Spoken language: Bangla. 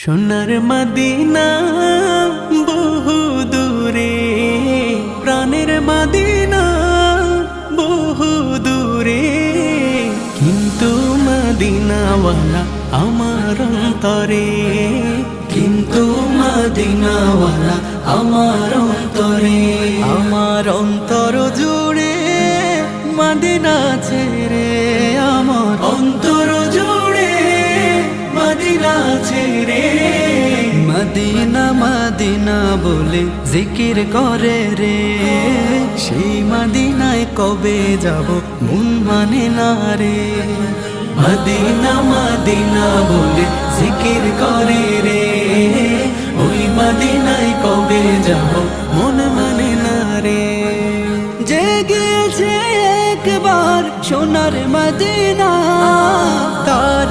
সোনার মদিনা বহু দূরে, প্রাণের মদিনা বহু দূরে, কিন্তু মদিনাওয়ালা আমার অন্তরে, কিন্তু মদিনাওয়ালা আমার অন্তরে, আমার অন্তর জুড়ে মদিনা ছেড়ে, আমার অন্তর জুড়ে মদিনা ছেড়ে। মদিনা মদিনা বলে জিকির করে রে, সেই মদিনায় কবে যাব মন মানে না রে। মদিনা মদিনা বলে জিকির করে রে, ওই মদিনায় কবে যাব মন মানে না রে। যে গিয়েছে একবার সোনার মদিনা, তার